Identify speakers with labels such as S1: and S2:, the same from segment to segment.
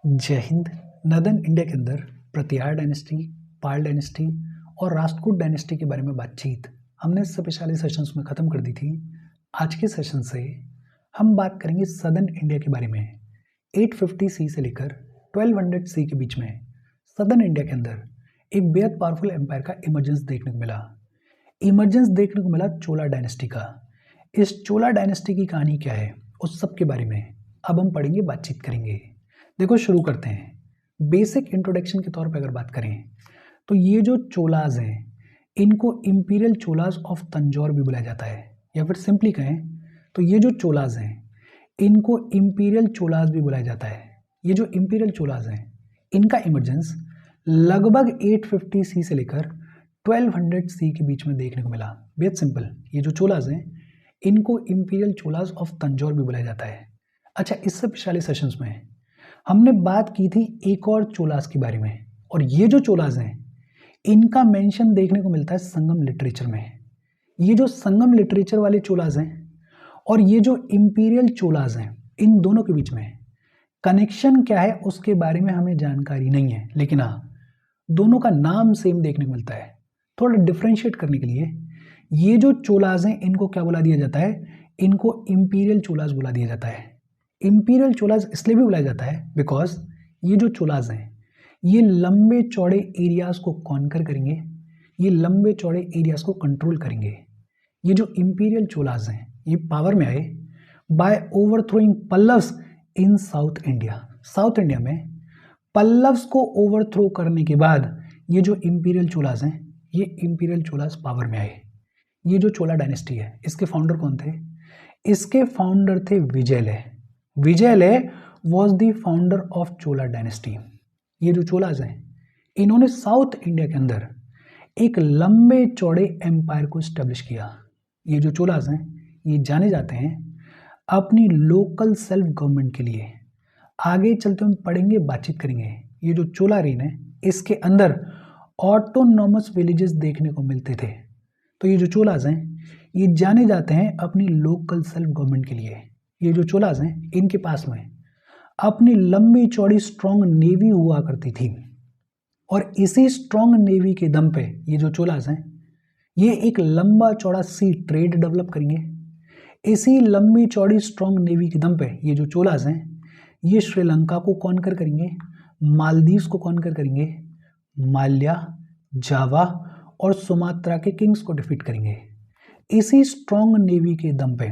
S1: जय Hind. Northern India के अंदर प्रतिहार डायनेस्टी, पाल डायनेस्टी और राष्ट्रकूट डायनेस्टी के बारे में बातचीत हमने इससे पिछले सेशंस में ख़त्म कर दी थी। आज के सेशन से हम बात करेंगे सदर्न इंडिया के बारे में। 850 सी से लेकर 1200 सी के बीच में सदर्न इंडिया के अंदर एक बेहद पावरफुल एम्पायर का इमर्जेंस देखने को मिला। चोला डायनेस्टी का। इस चोला डायनेस्टी की कहानी क्या है, उस सब के बारे में अब हम पढ़ेंगे, बातचीत करेंगे। देखो, शुरू करते हैं। बेसिक इंट्रोडक्शन के तौर पर अगर बात करें तो ये जो चोलाज हैं इनको इंपीरियल चोलाज ऑफ तंजौर भी बुलाया जाता है, या फिर सिंपली कहें तो ये जो चोलाज हैं इनको इंपीरियल चोलाज भी बुलाया जाता है। ये जो इंपीरियल चोलाज हैं इनका इमर्जेंस लगभग 850 सी से लेकर 1200 सी के बीच में देखने को मिला। बेहद सिंपल, ये जो चोलाज हैं इनको इंपीरियल चोलाज ऑफ तंजौर भी बुलाया जाता है। अच्छा, इससे पिछले सेशंस में हमने बात की थी एक और चोलाज के बारे में, और ये जो चोलाज हैं इनका मेंशन देखने को मिलता है संगम लिटरेचर में। ये जो संगम लिटरेचर वाले चोलाज हैं और ये जो इंपीरियल चोलाज हैं, इन दोनों के बीच में कनेक्शन क्या है उसके बारे में हमें जानकारी नहीं है, लेकिन हाँ, दोनों का नाम सेम देखने को मिलता है। थोड़ा डिफ्रेंशिएट करने के लिए ये जो चोलाज हैं इनको क्या बुला दिया जाता है, इनको इंपीरियल चोलाज बुला दिया जाता है। इंपीरियल चोलाज इसलिए भी बुलाया जाता है बिकॉज ये जो चोलाज हैं ये लंबे चौड़े एरियाज को कॉन्कर करेंगे, ये लंबे चौड़े एरियाज को कंट्रोल करेंगे। ये जो इंपीरियल चोलाज हैं ये पावर में आए बाय ओवरथ्रोइंग पल्लव्स इन साउथ इंडिया। साउथ इंडिया में पल्लव्स को ओवरथ्रो करने के बाद ये जो इंपीरियल चोलाज हैं ये इंपीरियल चोलाज पावर में आए। ये जो चोला डायनेस्टी है इसके फाउंडर कौन थे? इसके फाउंडर थे Vijayalaya. Vijayalaya was the founder of Chola dynasty. ये जो चोलाज हैं इन्होंने साउथ इंडिया के अंदर एक लंबे चौड़े एम्पायर को स्टैब्लिश किया। ये जो चोलाज हैं ये जाने जाते हैं अपनी लोकल सेल्फ गवर्नमेंट के लिए। आगे चलते हम पढ़ेंगे, बातचीत करेंगे। ये जो चोला रेन है इसके अंदर ऑटोनॉमस विलेजेस देखने को मिलते थे। तो ये जो चोलाज हैं ये जाने जाते हैं अपनी लोकल सेल्फ गवर्नमेंट के लिए। ये जो चोलाज हैं इनके पास में अपनी लंबी चौड़ी स्ट्रॉन्ग नेवी हुआ करती थी, और इसी स्ट्रॉन्ग नेवी के दम पे ये जो चोलाज हैं ये एक लंबा चौड़ा सी ट्रेड डेवलप करेंगे। इसी लंबी चौड़ी स्ट्रॉन्ग नेवी के दम पे ये जो चोलाज हैं ये श्रीलंका को कॉन्कर करेंगे, मालदीव्स को कॉन्कर करेंगे, माल्या, जावा और सुमात्रा के किंग्स को डिफीट करेंगे। इसी स्ट्रॉन्ग नेवी के दम पे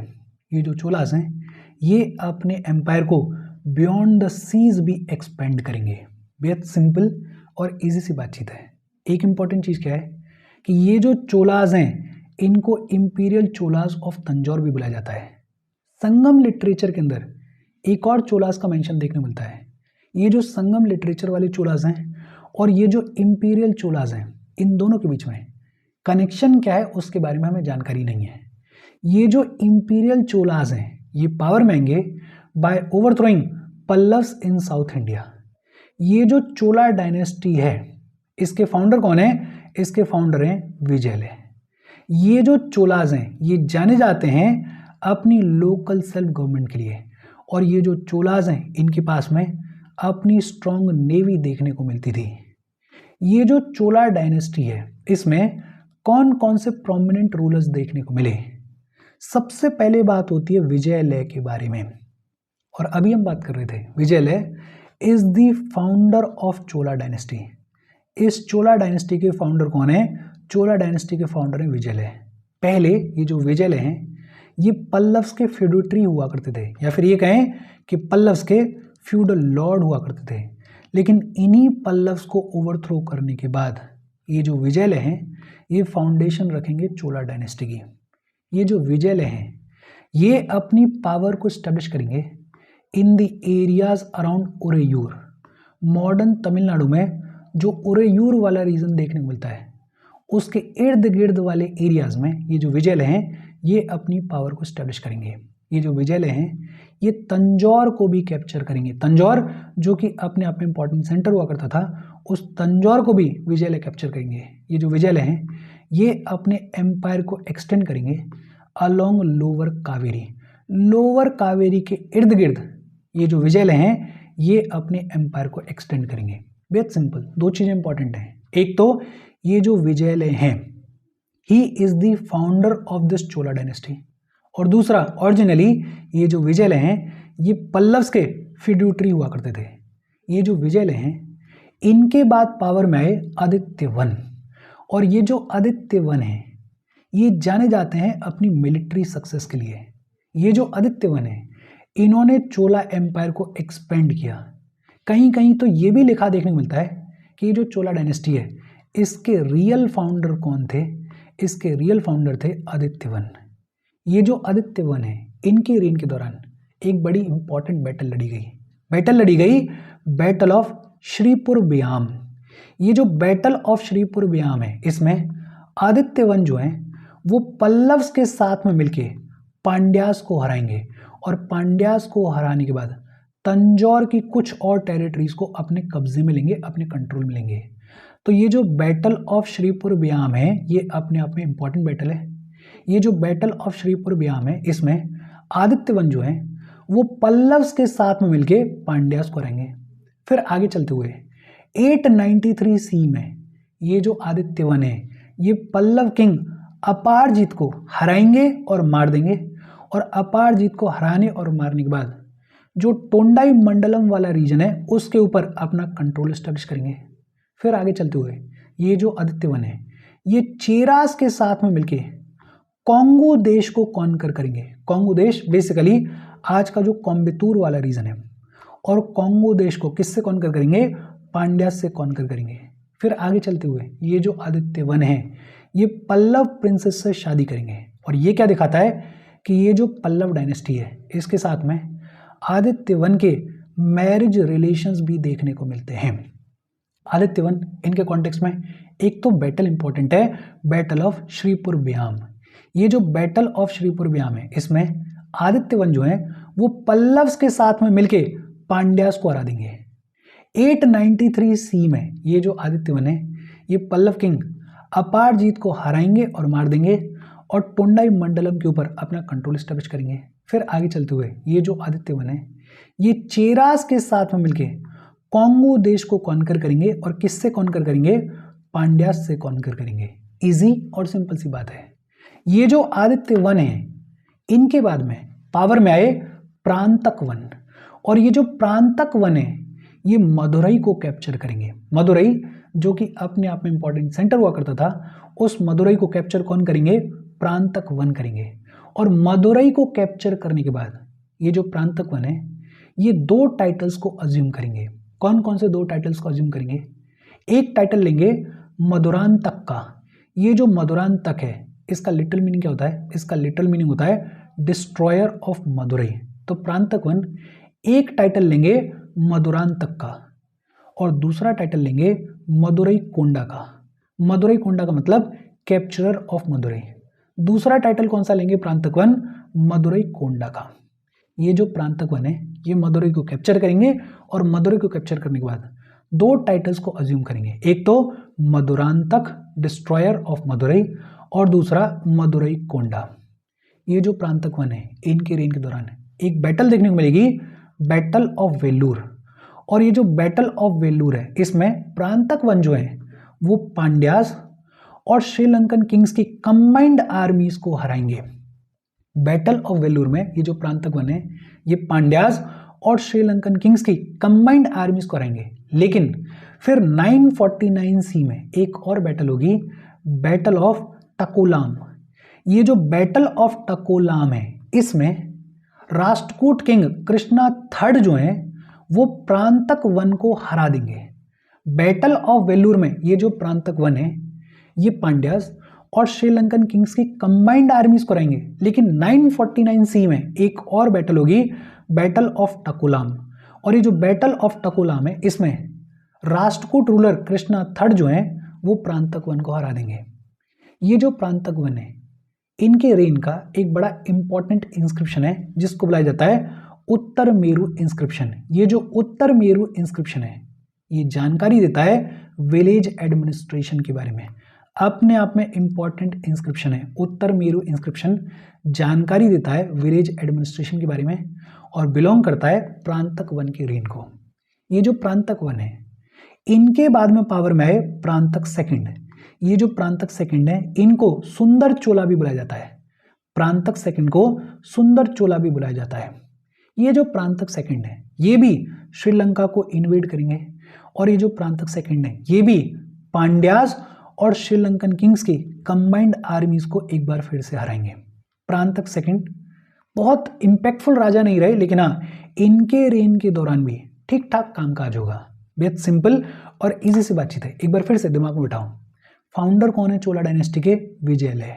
S1: ये जो चोलाज हैं ये अपने एम्पायर को बियॉन्ड द सीज भी एक्सपेंड करेंगे। बेहद सिंपल और इजी सी बातचीत है। एक इंपॉर्टेंट चीज़ क्या है कि ये जो चोलाज हैं इनको इंपीरियल चोलाज ऑफ तंजौर भी बुलाया जाता है। संगम लिटरेचर के अंदर एक और चोलाज का मेंशन देखने मिलता है। ये जो संगम लिटरेचर वाले चोलाज हैं और ये जो इंपीरियल चोलाज हैं इन दोनों के बीच में कनेक्शन क्या है उसके बारे में हमें जानकारी नहीं है। ये जो इंपीरियल चोलाज हैं ये पावर में आएंगे बाय ओवरथ्रोइंग पल्लव्स इन साउथ इंडिया। ये जो चोला डायनेस्टी है इसके फाउंडर कौन है? इसके फाउंडर हैं विजयलय। ये जो चोलाज हैं ये जाने जाते हैं अपनी लोकल सेल्फ गवर्नमेंट के लिए, और ये जो चोलाज हैं इनके पास में अपनी स्ट्रॉन्ग नेवी देखने को मिलती थी। ये जो चोला डायनेस्टी है इसमें कौन कौन से प्रोमिनेंट रूलर्स देखने को मिले? सबसे पहले बात होती है विजयलय के बारे में, और अभी हम बात कर रहे थे Vijayalaya is the founder of Chola dynasty. इस चोला डायनेस्टी के फाउंडर कौन है? चोला डायनेस्टी के फाउंडर हैं विजयलय। पहले ये जो विजयलय हैं ये पल्लव्स के फ्यूडेटरी हुआ करते थे, या फिर ये कहें कि पल्लव्स के फ्यूडल लॉर्ड हुआ करते थे। लेकिन इन्हीं पल्लव्स को ओवरथ्रो करने के बाद ये जो विजयलय हैं ये फाउंडेशन रखेंगे चोला डायनेस्टी की। ये जो विजयलय हैं ये अपनी पावर को स्टैब्लिश करेंगे in the areas around Uraiyur. Modern Tamil Nadu में जो उरेयूर वाला रीजन देखने को मिलता है उसके इर्द गिर्द वाले एरियाज में ये जो विजयलय हैं ये अपनी पावर को स्टैब्लिश करेंगे। ये जो विजयलय हैं ये तंजौर को भी कैप्चर करेंगे। तंजौर जो कि अपने आप में इंपॉर्टेंट सेंटर हुआ करता था, उस तंजौर को भी विजयलय कैप्चर करेंगे। ये जो विजयलय हैं ये अपने एम्पायर को एक्सटेंड करेंगे along lower Kaveri. Lower Kaveri के इर्द गिर्द ये जो विजयलय हैं ये अपने एम्पायर को एक्सटेंड करेंगे। बेहद सिंपल, दो चीज़ें इंपॉर्टेंट हैं। एक तो ये जो विजयलय हैं, he is the founder of this Chola dynasty, और दूसरा ओरिजिनली ये जो विजयलय हैं ये पल्लव्स के फिड्यूटरी हुआ करते थे। ये जो विजयलय हैं इनके बाद पावर में आए आदित्य वन, और ये जो आदित्य वन हैं ये जाने जाते हैं अपनी मिलिट्री सक्सेस के लिए। ये जो आदित्य वन है इन्होंने चोला एम्पायर को एक्सपेंड किया। कहीं कहीं तो ये भी लिखा देखने को मिलता है कि ये जो चोला डायनेस्टी है इसके रियल फाउंडर कौन थे? इसके रियल फाउंडर थे आदित्य वन। ये जो आदित्य वन है इनके रेन के दौरान एक बड़ी इंपॉर्टेंट बैटल लड़ी गई, बैटल ऑफ श्रीपुर ब्याम। ये जो बैटल ऑफ श्रीपुर ब्याम है इसमें आदित्य वन जो है वो पल्लव्स के साथ में मिलके पांड्यास को हराएंगे, और पांड्यास को हराने के बाद तंजौर की कुछ और टेरिटरीज को अपने कब्जे में लेंगे, अपने कंट्रोल में लेंगे। तो ये जो बैटल ऑफ श्रीपुर ब्याम है ये अपने आप में इंपॉर्टेंट बैटल है। ये जो बैटल ऑफ श्रीपुर ब्याम है इसमें आदित्य वन जो है वो पल्लव्स के साथ में मिलके पांड्यास को हराएंगे। फिर आगे चलते हुए 893 सी में ये जो आदित्य वन है ये पल्लव किंग अपारजीत को हराएंगे और मार देंगे, और अपारजीत को हराने और मारने के बाद जो टोंडाई मंडलम वाला रीजन है उसके ऊपर अपना कंट्रोल एस्टैब्लिश करेंगे। फिर आगे चलते हुए ये जो आदित्य वन है ये चेरास के साथ में मिलके कॉन्गो देश को कॉन्कर करेंगे। कॉन्गो देश बेसिकली आज का जो कोयम्बटूर वाला रीजन है, और कॉन्गो देश को किससे कॉन्कर करेंगे? पांड्यास से कॉन्कर करेंगे। फिर आगे चलते हुए ये जो आदित्य वन है ये पल्लव प्रिंसेस से शादी करेंगे, और ये क्या दिखाता है कि ये जो पल्लव डायनेस्टी है इसके साथ में आदित्य वन के मैरिज रिलेशंस भी देखने को मिलते हैं। आदित्य वन इनके कॉन्टेक्स्ट में एक तो बैटल इंपॉर्टेंट है, बैटल ऑफ श्रीपुर ब्याम। ये जो बैटल ऑफ श्रीपुर ब्याम है इसमें आदित्य वन जो है वो पल्लव्स के साथ में मिलके पांड्यास को हरा देंगे। 893 सी में ये जो आदित्य वन है ये पल्लव किंग अपारजीत को हराएंगे और मार देंगे, और टोंडाई मंडलम के ऊपर अपना कंट्रोल एस्टैब्लिश करेंगे। फिर आगे चलते हुए ये जो आदित्य वन है ये चेरास के साथ में मिलके कॉन्गो देश को कॉन्कर करेंगे, और किससे कॉन्कर करेंगे? पांड्यास से कॉन्कर करेंगे। इजी और सिंपल सी बात है। ये जो आदित्य वन है इनके बाद में पावर में आए प्रांतक वन, और ये जो प्रांतक वन है ये मदुरई को कैप्चर करेंगे। मदुरई जो कि अपने आप में इंपॉर्टेंट सेंटर हुआ करता था, उस मदुरई को कैप्चर कौन करेंगे? प्रांतक वन करेंगे। और मदुरई को कैप्चर करने के बाद ये जो प्रांतक वन है ये दो टाइटल्स को अज्यूम करेंगे। कौन कौन से दो टाइटल्स को अज्यूम करेंगे? एक टाइटल लेंगे मदुरांतक का। ये जो मदुरांतक है इसका लिटिल मीनिंग क्या होता है? इसका लिटिल मीनिंग होता है डिस्ट्रॉयर ऑफ मदुरई। तो प्रांतक वन एक टाइटल लेंगे मदुरांतक का, और दूसरा टाइटल लेंगे मदुरई कोंडा का। मदुरई कोंडा का मतलब कैप्चरर ऑफ मदुरई। दूसरा टाइटल कौन सा लेंगे प्रांतक वन? मदुरई कोंडा का। ये जो प्रांतक वन है ये मदुरई को कैप्चर करेंगे, और मदुरई को कैप्चर करने के बाद दो टाइटल्स को अज्यूम करेंगे। एक तो मदुरांतक डिस्ट्रॉयर ऑफ मदुरई, और दूसरा मदुरई कोंडा। ये जो प्रांतक वन है इनके रेन के दौरान एक बैटल देखने को मिलेगी, बैटल ऑफ वेल्लूर। और ये जो बैटल ऑफ वेल्लूर है इसमें प्रांतक वन जो है वो पांड्यास और श्रीलंकन किंग्स की कंबाइंड आर्मीज को हराएंगे। बैटल ऑफ वेल्लूर में ये जो प्रांतक वन है ये पांड्यास और श्रीलंकन किंग्स की कंबाइंड आर्मीज को हराएंगे। लेकिन फिर 949 सी में एक और बैटल होगी, बैटल ऑफ टकोलाम। ये जो बैटल ऑफ टकोलाम है इसमें राष्ट्रकूट किंग कृष्णा थर्ड जो है वो प्रांतक वन को हरा देंगे। बैटल ऑफ वेल्लूर में ये जो प्रांतक वन है ये पांड्यास और श्रीलंकन किंग्स की कंबाइंड आर्मीज को रहेंगे। लेकिन 949 सी में एक और बैटल होगी, बैटल ऑफ टकोलाम। और ये जो बैटल ऑफ टकोलाम है इसमें राष्ट्रकूट रूलर कृष्णा थर्ड जो है वो प्रांतक वन को हरा देंगे। ये जो प्रांतक वन है इनके रेन का एक बड़ा इंपॉर्टेंट इंस्क्रिप्शन है जिसको बुलाया जाता है उत्तर मेरु इंस्क्रिप्शन। ये जो उत्तर मेरु इंस्क्रिप्शन है ये जानकारी देता है विलेज एडमिनिस्ट्रेशन के बारे में। अपने आप में इंपॉर्टेंट इंस्क्रिप्शन है उत्तर मेरु इंस्क्रिप्शन, जानकारी देता है विलेज एडमिनिस्ट्रेशन के बारे में और बिलोंग करता है प्रांतक वन के रेन को। ये जो प्रांतक वन है, इनके बाद में पावर में आए प्रांतक सेकंड। ये जो प्रांतक सेकंड है, इनको सुंदर चोला भी बुलाया जाता है। प्रांतक सेकंड को सुंदर चोला भी बुलाया जाता है। ये जो प्रांतक सेकंड है, ये भी श्रीलंका को इन्वेड करेंगे, और ये जो प्रांतक सेकंड है, ये भी पांड्यास और श्रीलंकन किंग्स की कंबाइंड आर्मीज को एक बार फिर से हराएंगे। प्रांतक सेकंड बहुत इंपैक्टफुल राजा नहीं रहे, लेकिन हाँ, इनके रेन के दौरान भी ठीक ठाक कामकाज होगा। बेहद सिंपल और इजी सी बातचीत है। एक बार फिर से दिमाग में बिठाओ, फाउंडर कौन है चोला डायनेस्टी के? विजयलय।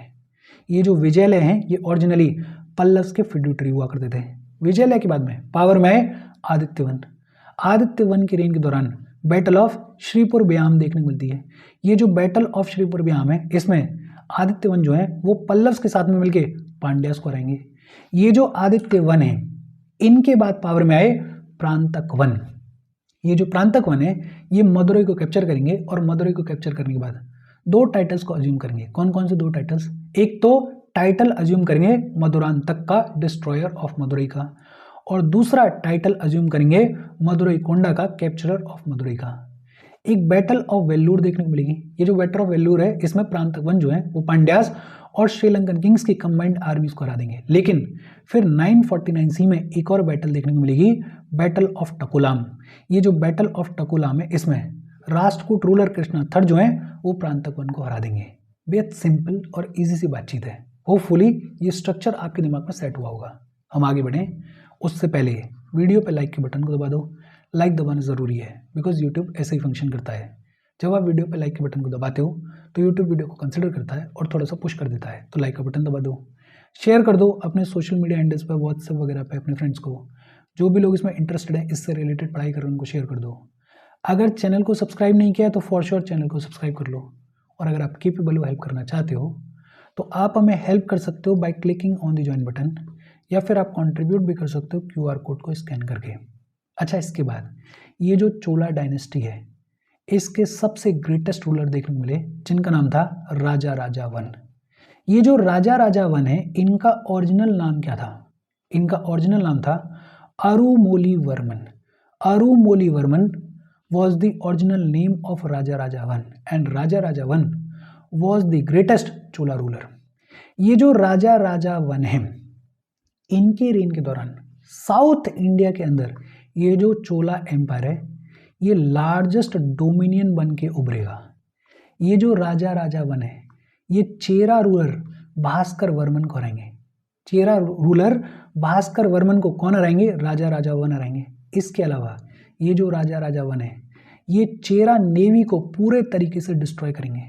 S1: ये जो विजयलय हैं, ये ओरिजिनली पल्लव्स के फिड्यूटरी हुआ करते थे। विजयलय के बाद में पावर में आए आदित्यवन। आदित्यवन के रेन के दौरान बैटल ऑफ श्रीपुर ब्याम देखने को मिलती है। ये जो बैटल ऑफ श्रीपुर ब्याम है, इसमें आदित्यवन जो है वो पल्लव्स के साथ में मिलके पांड्यास को हराएंगे। ये जो आदित्यवन है, इनके बाद पावर में आए प्रांतक वन। ये जो प्रांतक वन है, ये मदुरई को कैप्चर करेंगे, और मदुरई को कैप्चर करने के बाद दो टाइटल्स को अज्यूम करेंगे। कौन कौन से दो टाइटल्स? एक तो टाइटल अज्यूम करेंगे मदुरांतक का, डिस्ट्रॉयर ऑफ मदुरई का, और दूसरा टाइटल अज्यूम करेंगे मदुरई कोंडा का, कैप्चरर ऑफ मदुरई का। एक बैटल ऑफ वेल्लूर देखने को मिलेगी। ये जो बैटल ऑफ वेल्लूर है, इसमें प्रांतक वन जो है वो पांड्यास और श्रीलंकन किंग्स की कंबाइंड आर्मीज को हरा देंगे। लेकिन फिर 949 सी में एक और बैटल देखने को मिलेगी, बैटल ऑफ टकुलाम। ये जो बैटल ऑफ टकुलाम है, इसमें राष्ट्रकूट रूलर कृष्णा थर्ड जो है वो प्रांतक वन को हरा देंगे। बेहद सिंपल और इजी सी बातचीत है। होपफुली ये स्ट्रक्चर आपके दिमाग में सेट हुआ होगा। हम आगे बढ़ें उससे पहले वीडियो पे लाइक के बटन को दबा दो। लाइक दबाना ज़रूरी है, बिकॉज यूट्यूब ऐसे ही फंक्शन करता है। जब आप वीडियो पे लाइक के बटन को दबाते हो तो यूट्यूब वीडियो को कंसिडर करता है और थोड़ा सा पुश कर देता है। तो लाइक का बटन दबा दो, शेयर कर दो अपने सोशल मीडिया हैंडल्स पर, व्हाट्सएप वगैरह पे अपने फ्रेंड्स को। जो भी लोग इसमें इंटरेस्टेड है, इससे रिलेटेड पढ़ाई कर रहे हैं, उनको शेयर कर दो। अगर चैनल को सब्सक्राइब नहीं किया तो फॉर श्योर चैनल को सब्सक्राइब कर लो। और अगर आप केपेबल हो, हेल्प करना चाहते हो, तो आप हमें हेल्प कर सकते हो by clicking on the join button, या फिर आप कंट्रीब्यूट भी कर सकते हो QR कोड को स्कैन करके। अच्छा, इसके बाद ये जो चोला डायनेस्टी है, इसके सबसे ग्रेटेस्ट रूलर देखने को मिले, जिनका नाम था राजा राजा वन। ये जो राजा राजा वन है, इनका ओरिजिनल नाम क्या था? इनका ओरिजिनल नाम था अरुमोलीवर्मन। अरुमोलीवर्मन was the original name of Raja Raja I, and Raja Raja I was the greatest Chola ruler. ये जो राजा राजा वन है, इनके रेन के दौरान साउथ इंडिया के अंदर ये जो चोला एम्पायर है, ये लार्जेस्ट डोमिनियन बन के उभरेगा। ये जो राजा राजा वन है, ये चेरा रूलर भास्कर वर्मन को हराएंगे। चेरा रूलर भास्कर वर्मन को कौन हराएंगे? राजा राजा वन हराएंगे। इसके अलावा ये जो राजा राजा वन है, ये चेरा नेवी को पूरे तरीके से डिस्ट्रॉय करेंगे।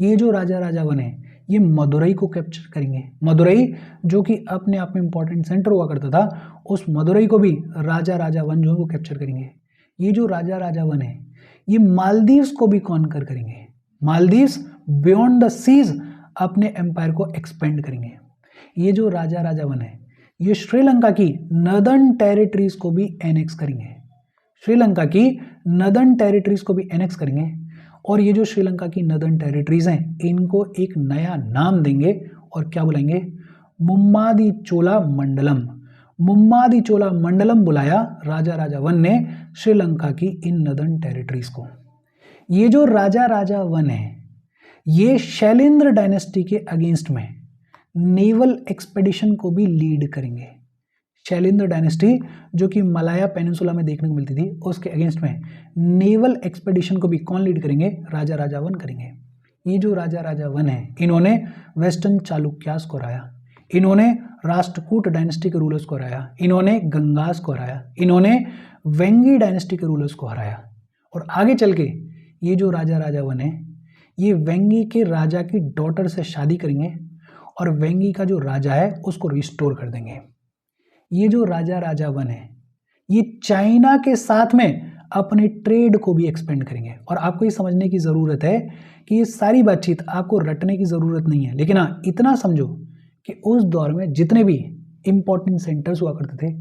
S1: ये जो राजा राजा वन है, ये मदुरई को कैप्चर करेंगे। मदुरई जो कि अपने आप में इंपॉर्टेंट सेंटर हुआ करता था, उस मदुरई को भी राजा राजा वन जो है वो कैप्चर करेंगे। ये जो राजा राजा वन है, ये मालदीव्स को भी कॉन्कर करेंगे। मालदीव्स बियॉन्ड द सीज अपने एम्पायर को एक्सपेंड करेंगे। ये जो राजा राजा वन है, ये श्रीलंका की नदर्न टेरिटरीज को भी एनेक्स करेंगे। श्रीलंका की नदर्न टेरिटरीज को भी एनेक्स करेंगे, और ये जो श्रीलंका की नदर्न टेरिटरीज हैं, इनको एक नया नाम देंगे और क्या बुलाएंगे? मुम्मादी चोला मंडलम। मुम्मादी चोला मंडलम बुलाया राजा राजा वन ने श्रीलंका की इन नदर्न टेरिटरीज को। ये जो राजा राजा वन है, ये शैलेंद्र डायनेस्टी के अगेंस्ट में नेवल एक्सपेडिशन को भी लीड करेंगे। शैलेंद्र डायनेस्टी जो कि मलाया पेनिनसुला में देखने को मिलती थी, उसके अगेंस्ट में नेवल एक्सपेडिशन को भी कौन लीड करेंगे? राजा राजा वन करेंगे। ये जो राजा राजा वन है, इन्होंने वेस्टर्न चालुक्यास को हराया, इन्होंने राष्ट्रकूट डायनेस्टी के रूलर्स को हराया, इन्होंने गंगास को हराया, इन्होंने वेंगी डायनेस्टी के रूलर्स को हराया। और आगे चल के ये जो राजा राजा वन है, ये वेंगी के राजा की डॉटर से शादी करेंगे और वेंगी का जो राजा है उसको रिस्टोर कर देंगे। ये जो राजा राजा वन है, ये चाइना के साथ में अपने ट्रेड को भी एक्सपेंड करेंगे। और आपको ये समझने की ज़रूरत है कि ये सारी बातचीत आपको रटने की ज़रूरत नहीं है, लेकिन हाँ इतना समझो कि उस दौर में जितने भी इम्पोर्टेंट सेंटर्स हुआ करते थे,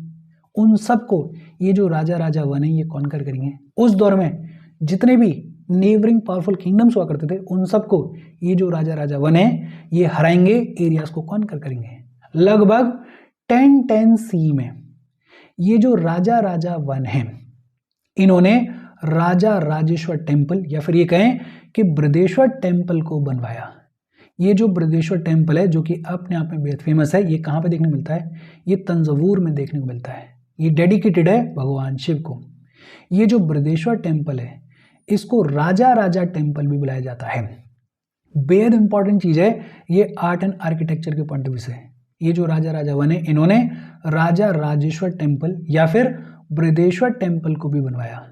S1: उन सबको ये जो राजा राजा वन है ये कॉन्कर करेंगे। उस दौर में जितने भी नेबरिंग पावरफुल किंगडम्स हुआ करते थे, उन सबको ये जो राजा राजा वन है ये हराएंगे, एरियाज को कॉन्कर करेंगे। लगभग 1010 सी में ये जो राजा राजा वन है, इन्होंने राजा राजेश्वर टेम्पल या फिर ये कहें कि बृहदेश्वर टेम्पल को बनवाया। ये जो बृहदेश्वर टेम्पल है जो कि अपने आप में बेहद फेमस है, ये कहाँ पे देखने को मिलता है? ये तंजावुर में देखने को मिलता है। ये डेडिकेटेड है भगवान शिव को। ये जो बृहदेश्वर टेम्पल है इसको राजा राजा टेम्पल भी बुलाया जाता है। बेहद इंपॉर्टेंट चीज़ है ये आर्ट एंड आर्किटेक्चर के पॉइंट ऑफ व्यू से। ये जो राजा राजा वन है इन्होंने राजा राजेश्वर टेम्पल या फिर बृहदेश्वर टेम्पल को भी बनवाया।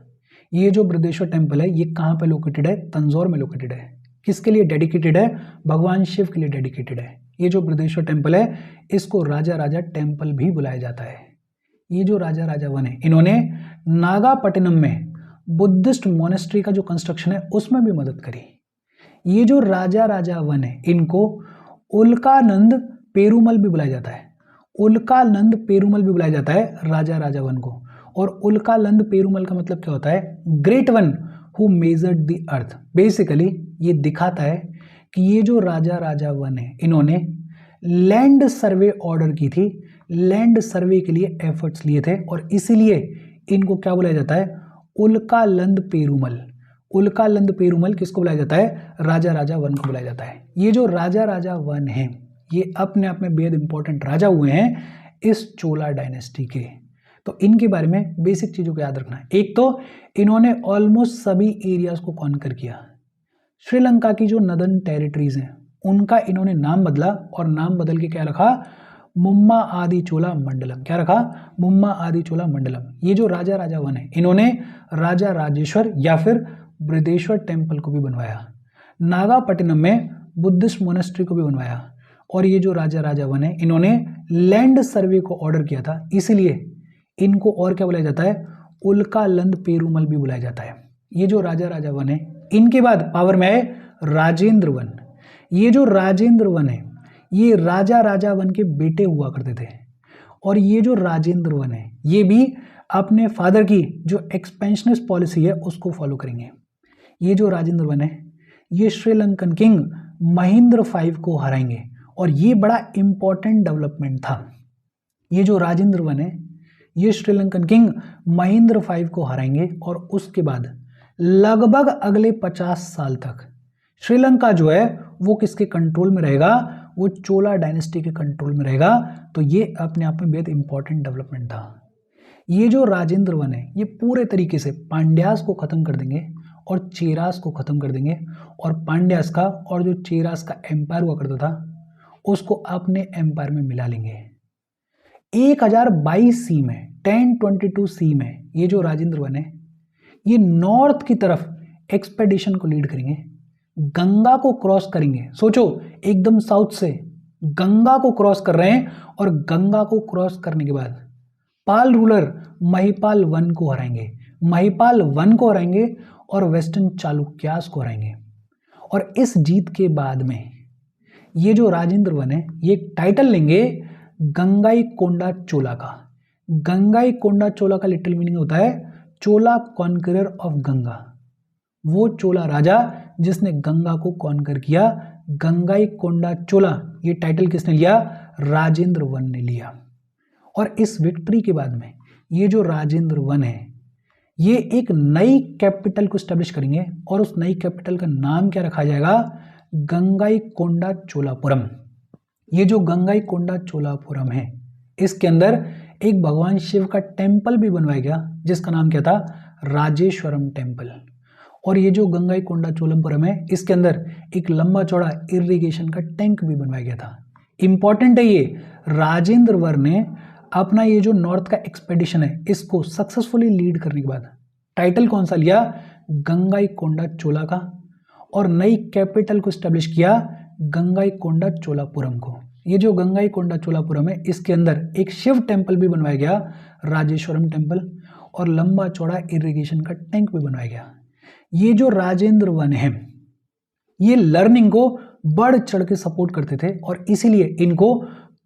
S1: ये जो बृहदेश्वर टेम्पल है ये कहाँ पे लोकेटेड है? तंजौर में लोकेटेड है। किसके लिए डेडिकेटेड है? भगवान शिव के लिए डेडिकेटेड है। ये जो बृहदेश्वर टेम्पल है इसको राजा राजा टेम्पल भी बुलाया जाता है। ये जो राजा राजा वन है इन्होंने नागापट्टिनम में बुद्धिस्ट मोनेस्ट्री का जो कंस्ट्रक्शन है उसमें भी मदद करी। ये जो राजा राजा वन है इनको उल्कानंद पेरुमल भी बुलाया जाता है। उल्कानंद पेरुमल भी बुलाया जाता है राजा राजा वन को। और उल्कानंद पेरुमल का मतलब क्या होता है? Great one who measured the earth. Basically ये दिखाता है कि ये जो राजा राजा वन है इन्होंने लैंड सर्वे ऑर्डर की थी, लैंड सर्वे के लिए एफर्ट्स लिए थे और इसीलिए इनको क्या बुलाया जाता है? उल्कानंद पेरुमल। उल्कानंद पेरुमल किसको बुलाया जाता है? राजा राजा वन को बुलाया जाता है। ये जो राजा राजा वन है ये अपने आप में बेहद इंपॉर्टेंट राजा हुए हैं इस चोला डायनेस्टी के। तो इनके बारे में बेसिक चीज़ों को याद रखना है। एक तो इन्होंने ऑलमोस्ट सभी एरियाज को कॉन्कर किया। श्रीलंका की जो नदर्न टेरिटरीज हैं उनका इन्होंने नाम बदला और नाम बदल के क्या रखा? मुम्मा आदि चोला मंडलम। क्या रखा? मुम्मा आदि चोला मंडलम। ये जो राजा राजा वन है इन्होंने राजा राजेश्वर या फिर बृहदेश्वर टेम्पल को भी बनवाया। नागापट्टिनम में बुद्धिस्ट मोनेस्ट्री को भी बनवाया। और ये जो राजा राजा वन है इन्होंने लैंड सर्वे को ऑर्डर किया था, इसलिए इनको और क्या बुलाया जाता है? उल्कानंद पेरुमल भी बुलाया जाता है। ये जो राजा राजा वन है इनके बाद पावर में आए राजेंद्र वन। ये जो राजेंद्र वन है ये राजा राजा वन के बेटे हुआ करते थे। और ये जो राजेंद्र वन है ये भी अपने फादर की जो एक्सपेंशनिस्ट पॉलिसी है उसको फॉलो करेंगे। ये जो राजेंद्र वन है ये श्रीलंकन किंग महेंद्र V को हराएंगे और ये बड़ा इंपॉर्टेंट डेवलपमेंट था। ये जो राजेंद्र वन है ये श्रीलंकन किंग महेंद्र V को हराएंगे और उसके बाद लगभग अगले 50 साल तक श्रीलंका जो है वो किसके कंट्रोल में रहेगा? वो चोला डायनेस्टी के कंट्रोल में रहेगा। तो ये अपने आप में बेहद इंपॉर्टेंट डेवलपमेंट था। ये जो राजेंद्र वन है ये पूरे तरीके से पांड्यास को खत्म कर देंगे और चेरास को खत्म कर देंगे और पांड्यास का और जो चेरास का एम्पायर हुआ करता था उसको अपने एम्पायर में मिला लेंगे। 1022 सी में 1022 सी में ये जो राजेंद्र वन है ये नॉर्थ की तरफ एक्सपेडिशन को लीड करेंगे, गंगा को क्रॉस करेंगे। सोचो एकदम साउथ से गंगा को क्रॉस कर रहे हैं और गंगा को क्रॉस करने के बाद पाल रूलर महिपाल वन को हराएंगे, महिपाल वन को हराएंगे और वेस्टर्न चालुक्यास को हराएंगे। और इस जीत के बाद में ये जो राजेंद्र वन है ये टाइटल लेंगे गंगाईकोंडा चोला का। गंगाईकोंडा चोला का लिटिल मीनिंग होता है चोला कॉन्करर ऑफ गंगा। वो चोला राजा जिसने गंगा को कॉन्कर किया, गंगाईकोंडा चोला। ये टाइटल किसने लिया? राजेंद्र वन ने लिया। और इस विक्ट्री के बाद में ये जो राजेंद्र वन है ये एक नई कैपिटल को स्टैब्लिश करेंगे और उस नई कैपिटल का नाम क्या रखा जाएगा? गंगाईकोंडा चोलापुरम। ये जो गंगाईकोंडा चोलापुरम है इसके अंदर एक भगवान शिव का टेम्पल भी बनवाया गया जिसका नाम क्या था? राजेश्वरम टेम्पल। और ये जो गंगाईकोंडा चोलापुरम है इसके अंदर एक लंबा चौड़ा इरिगेशन का टैंक भी बनवाया गया था। इंपॉर्टेंट है ये। राजेंद्र वन ने अपना ये जो नॉर्थ का एक्सपेडिशन है इसको सक्सेसफुली लीड करने के बाद टाइटल कौन सा लिया? गंगाईकोंडा चोला का। और नई कैपिटल को स्टैब्लिश किया गंगाईकोंडा चोलापुरम को। ये जो गंगाईकोंडा चोलापुरम है इसके अंदर एक शिव टेम्पल भी बनवाया गया, राजेश्वरम टेम्पल, और लंबा चौड़ा इरिगेशन का टैंक भी बनवाया गया। ये जो राजेंद्र वन है ये लर्निंग को बढ़ चढ़ के सपोर्ट करते थे और इसीलिए इनको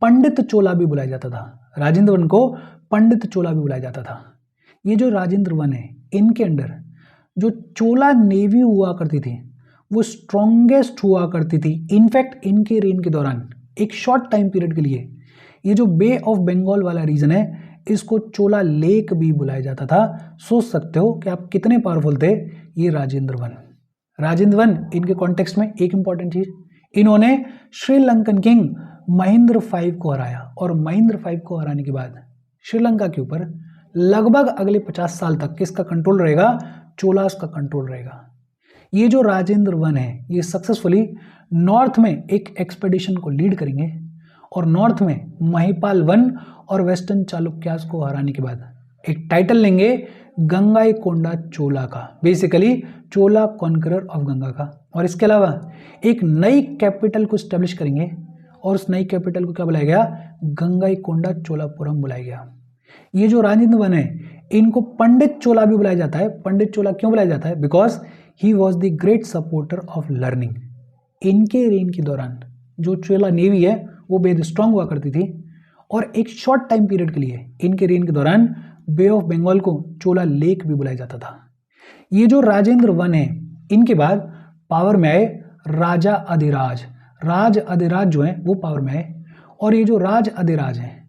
S1: पंडित चोला भी बुलाया जाता था। राजेंद्र वन को पंडित चोला भी बुलाया जाता था। ये जो राजेंद्र वन है इनके अंडर जो चोला नेवी हुआ करती थी वो स्ट्रॉन्गेस्ट हुआ करती थी। इनफैक्ट इनके रेन के दौरान एक शॉर्ट टाइम पीरियड के लिए ये जो बे ऑफ बंगाल वाला रीजन है इसको चोला लेक भी बुलाया जाता था। सोच सकते हो कि आप कितने पावरफुल थे ये राजेंद्र वन। राजेंद्र वन इनके कॉन्टेक्स्ट में एक इंपॉर्टेंट चीज, इन्होंने श्रीलंकन किंग महेंद्र V को हराया और महेंद्र V को हराने के बाद श्रीलंका के ऊपर लगभग अगले 50 साल तक किसका कंट्रोल रहेगा? चोलास का कंट्रोल रहेगा। ये जो राजेंद्र वन है ये सक्सेसफुली नॉर्थ में एक एक्सपेडिशन को लीड करेंगे और नॉर्थ में महिपाल वन और वेस्टर्न चालुक्यास को हराने के बाद एक टाइटल लेंगे गंगाईकोंडा चोला का, basically Chola conqueror of Ganga का। और इसके अलावा एक नई कैपिटल को स्टैब्लिश करेंगे और उस नई कैपिटल को क्या बुलाया गया? गंगाईकोंडा चोलापुरम बुलाया गया। ये जो राजेंद्र वन है इनको पंडित चोला भी बुलाया जाता है। पंडित चोला क्यों बुलाया जाता है? Because he was the great supporter of learning. इनके रेन के दौरान जो चोला नेवी है वो बेहद स्ट्रांग हुआ करती थी और एक शॉर्ट टाइम पीरियड के लिए इनके रेन के दौरान बे ऑफ बंगाल को चोला लेक भी बुलाया जाता था। ये जो राजेंद्र वन है इनके बाद पावर में आए राजा अधिराज। राज अधिराज जो है वो पावर में आए और ये जो राज अधिराज हैं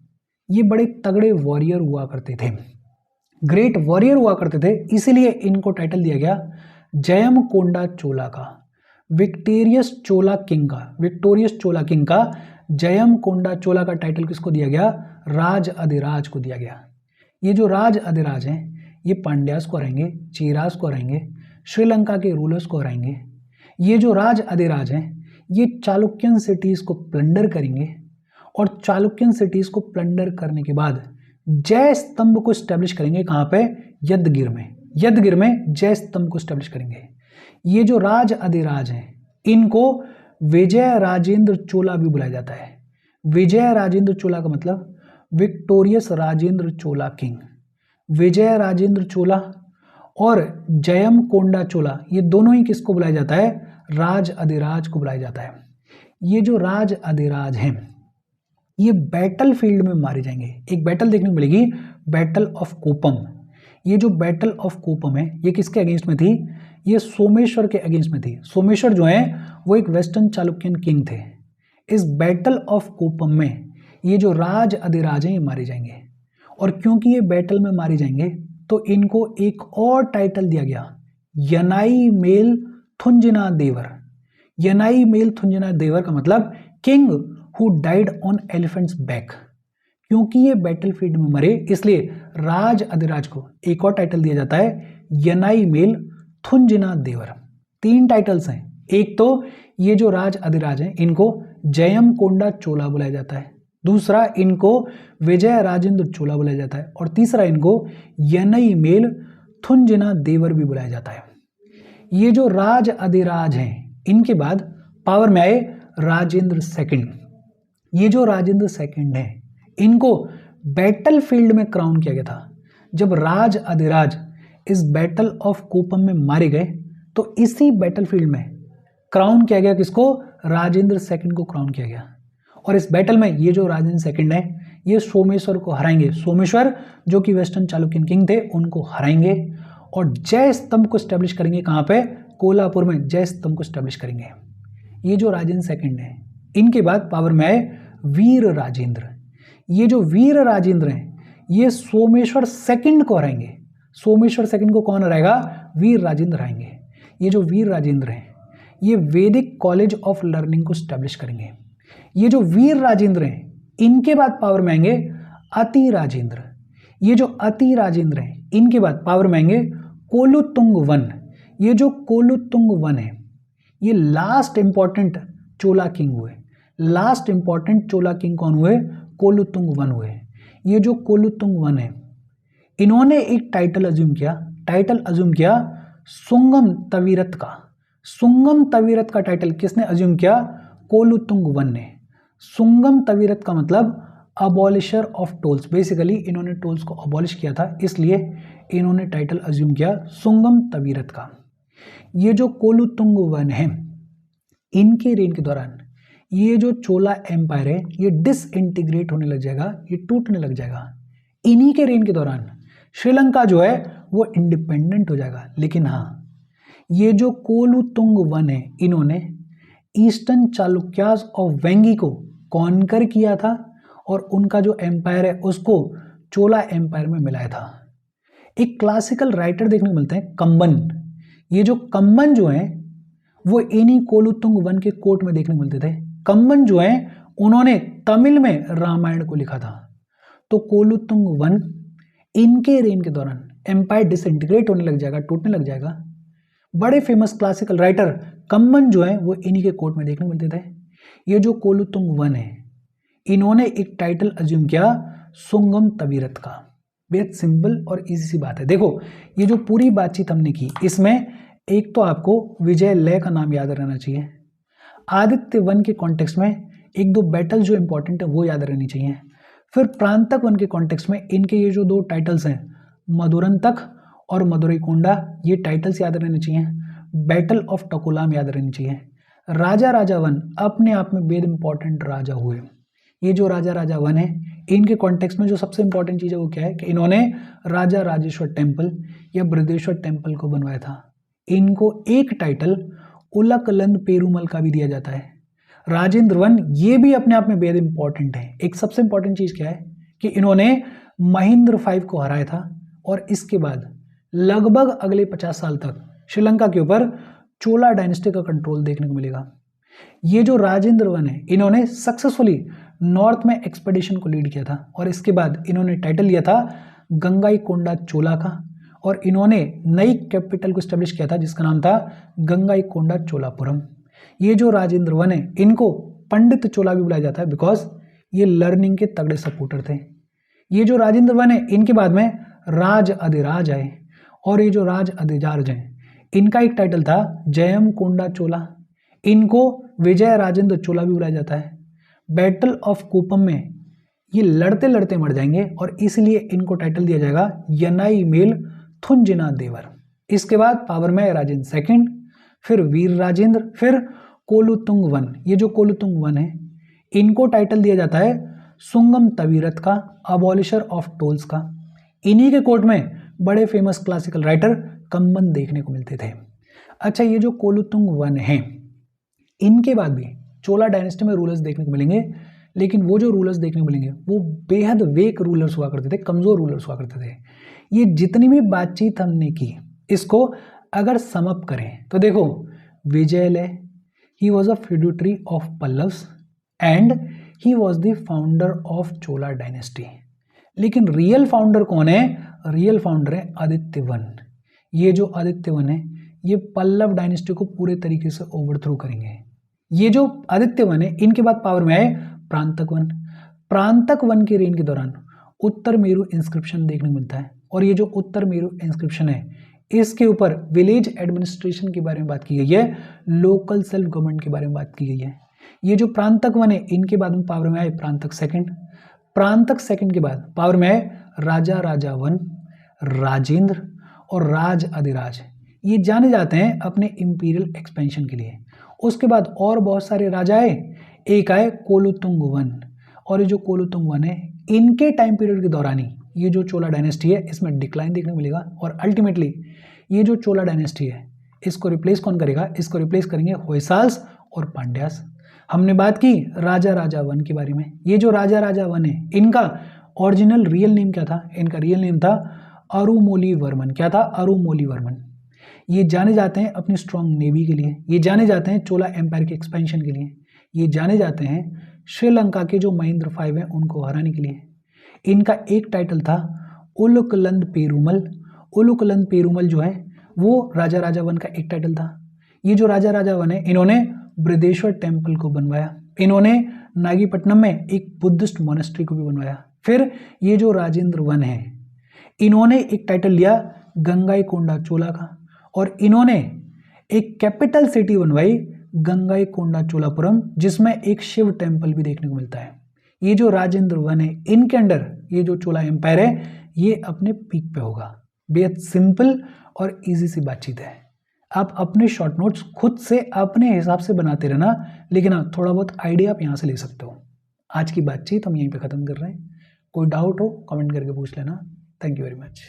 S1: ये बड़े तगड़े वॉरियर हुआ करते थे, ग्रेट वॉरियर हुआ करते थे, इसीलिए इनको टाइटल दिया गया जयमकोंडा चोला का, विक्टोरियस चोला किंग का जयमकोंडा चोला का टाइटल किसको दिया गया? राज अधिराज को दिया गया। ये जो राज अधिराज हैं ये पांड्यास को हराएंगे, चेरास को हराएंगे, श्रीलंका के रूलर्स को हराएंगे। ये जो राज अधिराज हैं ये चालुक्यन सिटीज को प्लंडर करेंगे और चालुक्यन सिटीज को प्लंडर करने के बाद जय स्तंभ को स्टैब्लिश करेंगे। कहाँ पे? यदगिर में जय स्तंभ को स्टैब्लिश करेंगे। ये जो राज अधिराज हैं इनको विजय राजेंद्र चोला भी बुलाया जाता है। विजय राजेंद्र चोला का मतलब विक्टोरियस राजेंद्र चोला किंग। विजय राजेंद्र चोला और जयमकोंडा चोला ये दोनों ही किसको बुलाया जाता है? राज अधिराज को बुलाया जाता है। ये जो राज अधिराज हैं ये बैटल फील्ड में मारे जाएंगे। एक बैटल देखने को मिलेगी, बैटल ऑफ कोपम। ये जो बैटल ऑफ कोपम है ये किसके अगेंस्ट में थी? ये सोमेश्वर के अगेंस्ट में थी। सोमेश्वर जो है वो एक वेस्टर्न चालुक्यन किंग थे। इस बैटल ऑफ कोपम में ये जो राज अधिराज हैं ये मारे जाएंगे और क्योंकि ये बैटल में मारे जाएंगे तो इनको एक और टाइटल दिया गया, यनाई मेल थुंजना देवर। यनाई मेल थुंजना देवर का मतलब king who died on elephants back. क्योंकि ये बैटलफील्ड में मरे इसलिए राज अधिराज को एक और टाइटल दिया जाता है, यनाई मेल थुंजना देवर। 3 टाइटल्स हैं। एक तो ये जो राज अधिराज हैं इनको जयमकोंडा चोला बुलाया जाता है, दूसरा इनको विजय राजेंद्र चोला बुलाया जाता है और तीसरा इनको यनई मेल थुंजना देवर भी बुलाया जाता है। ये जो राज अधिराज हैं इनके बाद पावर में आए राजेंद्र सेकंड। ये जो राजेंद्र सेकंड हैं इनको बैटल फील्ड में क्राउन किया गया था। जब राज अधिराज इस बैटल ऑफ कोपम में मारे गए तो इसी बैटल फील्ड में क्राउन किया गया किसको? राजेंद्र सेकंड को क्राउन किया गया। और इस बैटल में ये जो राजेंद्र सेकंड है ये सोमेश्वर को हराएंगे। सोमेश्वर जो कि वेस्टर्न चालुक्यन किंग थे उनको हराएंगे और जय स्तंभ को स्टैब्लिश करेंगे। कहाँ पे? कोल्हापुर में जय स्तंभ को स्टैब्लिश करेंगे। ये जो राजेंद्र सेकंड है इनके बाद पावर में आए वीर राजेंद्र। ये जो वीर राजेंद्र हैं ये सोमेश्वर सेकंड को हराएंगे। सोमेश्वर सेकंड को कौन हराएगा? वीर राजेंद्र हराएंगे। ये जो वीर राजेंद्र हैं ये वैदिक कॉलेज ऑफ लर्निंग को स्टैब्लिश करेंगे। ये जो वीर राजेंद्र हैं इनके बाद पावर में आएंगे अति राजेंद्र। ये जो अति राजेंद्र हैं इनके बाद पावर में आएंगे कोलुतुंग वन। ये जो कोलुतुंग वन है ये लास्ट इंपॉर्टेंट चोला किंग हुए। लास्ट इंपॉर्टेंट चोला किंग कौन हुए? कोलुतुंग वन हुए। ये जो कोलुतुंग वन है इन्होंने एक टाइटल अज्यूम किया सुंगम तवीरत का। सुंगम तवीरत का टाइटल किसने अज्यूम किया? कोलुतुंग वन ने। सुंगम तवीरत का मतलब अबॉलिशर ऑफ टोल्स। बेसिकली इन्होंने टोल्स को अबॉलिश किया था इसलिए इन्होंने टाइटल अज्यूम किया सुंगम तवीरत का। ये जो कोलुतुंग वन है इनके रेन के दौरान ये जो चोला एम्पायर है ये डिसइंटीग्रेट होने लग जाएगा, ये टूटने लग जाएगा। इन्हीं के रेन के दौरान श्रीलंका जो है वो इंडिपेंडेंट हो जाएगा। लेकिन हाँ ये जो कोलुतुंग वन है इन्होंने ईस्टर्न चालुक्यास ऑफ वेंगी को कॉन्कर किया था और उनका जो एम्पायर है उसको चोला एम्पायर में मिलाया था। एक क्लासिकल राइटर देखने को मिलते हैं कम्बन। ये जो कम्बन जो है वो इन्हीं कोलुतुंग वन के कोर्ट में देखने को मिलते थे। कम्बन जो है उन्होंने तमिल में रामायण को लिखा था। तो कोलुतुंग वन इनके रेन के दौरान एम्पायर डिसइंटीग्रेट होने लग जाएगा, टूटने लग जाएगा। बड़े फेमस क्लासिकल राइटर कम्बन जो है वो इन्हीं के कोर्ट में देखने को मिलते थे। ये जो कोलुतुंग वन है इन्होंने एक टाइटल अज्यूम किया सुंगम तवीरत का। बेहद सिंपल और इजी सी बात है। देखो ये जो पूरी बातचीत हमने की इसमें एक तो आपको विजय लय का नाम याद रहना चाहिए। आदित्य वन के कॉन्टेक्स्ट में एक दो बैटल जो इंपॉर्टेंट है वो याद रहनी चाहिए। फिर प्रांतक वन के कॉन्टेक्स्ट में इनके ये जो दो टाइटल्स हैं मधुरंतक और मदुरैकोंडा, ये टाइटल्स याद रहने चाहिए। बैटल ऑफ टकुलाम याद रहनी चाहिए। राजा राजा वन अपने आप में बेहद इंपॉर्टेंट राजा हुए। ये जो राजा राजा वन है इनके कॉन्टेक्स्ट में जो सबसे इंपॉर्टेंट चीज़ है वो क्या है कि इन्होंने राजा राजेश्वर टेम्पल या बृहदेश्वर टेम्पल को बनवाया था। इनको एक टाइटल उलकलंद पेरूमल का भी दिया जाता है। राजेंद्र वन ये भी अपने आप में बेहद इंपॉर्टेंट है। एक सबसे इंपॉर्टेंट चीज़ क्या है कि इन्होंने महेंद्र 5 को हराया था और इसके बाद लगभग अगले 50 साल तक श्रीलंका के ऊपर चोला डायनेस्टी का कंट्रोल देखने को मिलेगा। ये जो राजेंद्र वन है इन्होंने सक्सेसफुली नॉर्थ में एक्सपेडिशन को लीड किया था और इसके बाद इन्होंने टाइटल लिया था गंगाईकोंडा चोला का और इन्होंने नई कैपिटल को स्टेब्लिश किया था जिसका नाम था गंगाईकोंडा चोलापुरम। ये जो राजेंद्र वन है इनको पंडित चोला भी बुलाया जाता है बिकॉज ये लर्निंग के तगड़े सपोर्टर थे। ये जो राजेंद्र वन है इनके बाद में राज अधिराज आए और ये जो राज अधिराज हैं इनका एक टाइटल था जयम कोंडा चोला। इनको विजय राजेंद्र चोला भी बुलाया जाता है। बैटल ऑफ कूपम में ये लड़ते लड़ते मर जाएंगे और इसलिए इनको टाइटल दिया जाएगा यनाई मेल थुंजिना देवर। इसके बाद पावर में राजेंद्र सेकंड, फिर वीर राजेंद्र, फिर कोलुतुंग वन। ये जो कोलुतुंग वन है इनको टाइटल दिया जाता है सुंगम तवीरत का, अबॉलिशर ऑफ टोल्स का। इन्हीं के कोर्ट में बड़े फेमस क्लासिकल राइटर कम्बन देखने को मिलते थे। अच्छा ये जो कोलुतुंग वन है इनके बाद भी चोला डायनेस्टी में रूलर्स देखने को मिलेंगे, लेकिन वो जो रूलर्स देखने को मिलेंगे वो बेहद वेक रूलर्स हुआ करते थे, कमज़ोर रूलर्स हुआ करते थे। ये जितनी भी बातचीत हमने की इसको अगर समअप करें तो देखो Vijayalaya he was a feudatory of Pallavas and he was the founder of Chola dynasty. लेकिन रियल फाउंडर कौन है? रियल फाउंडर है आदित्य वन। ये जो आदित्य वन है ये पल्लव डायनेस्टी को पूरे तरीके से ओवरथ्रो करेंगे। ये जो आदित्य वन है इनके बाद पावर में आए प्रांतक वन। प्रांतक वन के रेन के दौरान उत्तर मेरू इंस्क्रिप्शन देखने को मिलता है और ये जो उत्तर मेरू इंस्क्रिप्शन है इसके ऊपर विलेज एडमिनिस्ट्रेशन के बारे में बात की गई है, लोकल सेल्फ गवर्नमेंट के बारे में बात की गई है। ये जो प्रांतक वन है इनके बाद में पावर में आए प्रांतक सेकंड। प्रांतक सेकंड के बाद पावर में आए राजा राजा वन, राजेंद्र और राज अधिराज। ये जाने जाते हैं अपने इंपीरियल एक्सपेंशन के लिए। उसके बाद और बहुत सारे राजा आए, एक आए कोलुतुंग वन और ये जो कोलुतुंग वन है इनके टाइम पीरियड के दौरान ही ये जो चोला डायनेस्टी है इसमें डिक्लाइन देखने को मिलेगा और अल्टीमेटली ये जो चोला डायनेस्टी है इसको रिप्लेस कौन करेगा? इसको रिप्लेस करेंगे होयसाल्स और पांड्यास। हमने बात की राजा राजा वन के बारे में। ये जो राजा राजा वन है इनका ओरिजिनल रियल नेम क्या था? इनका रियल नेम था अरुमोली वर्मन। क्या था? अरुमोली वर्मन। ये जाने जाते हैं अपनी स्ट्रॉन्ग नेवी के लिए, ये जाने जाते हैं चोला एम्पायर के एक्सपेंशन के लिए, ये जाने जाते हैं श्रीलंका के जो महेंद्र 5 हैं उनको हराने के लिए। इनका एक टाइटल था उलुकलंद पेरूमल। उलुकलंद पेरूमल जो है वो राजा राजा वन का एक टाइटल था। ये जो राजा राजा वन है इन्होंने बृहदेश्वर टेम्पल को बनवाया। इन्होंने नागीपट्टनम में एक बुद्धिस्ट मोनेस्ट्री को भी बनवाया। फिर ये जो राजेंद्र वन है इन्होंने एक टाइटल लिया गंगाईकोंडा चोला का और इन्होंने एक कैपिटल सिटी बनवाई गंगाईकोंडा चोलापुरम जिसमें एक शिव टेम्पल भी देखने को मिलता है। ये जो राजेंद्र वन है इनके अंडर ये जो चोला एम्पायर है ये अपने पीक पे होगा। बेहद सिंपल और इजी सी बातचीत है। आप अपने शॉर्ट नोट्स खुद से अपने हिसाब से बनाते रहना, लेकिन हाँ थोड़ा बहुत आइडिया आप यहाँ से ले सकते हो। आज की बातचीत हम यहीं पे ख़त्म कर रहे हैं। कोई डाउट हो कमेंट करके पूछ लेना। Thank you very much.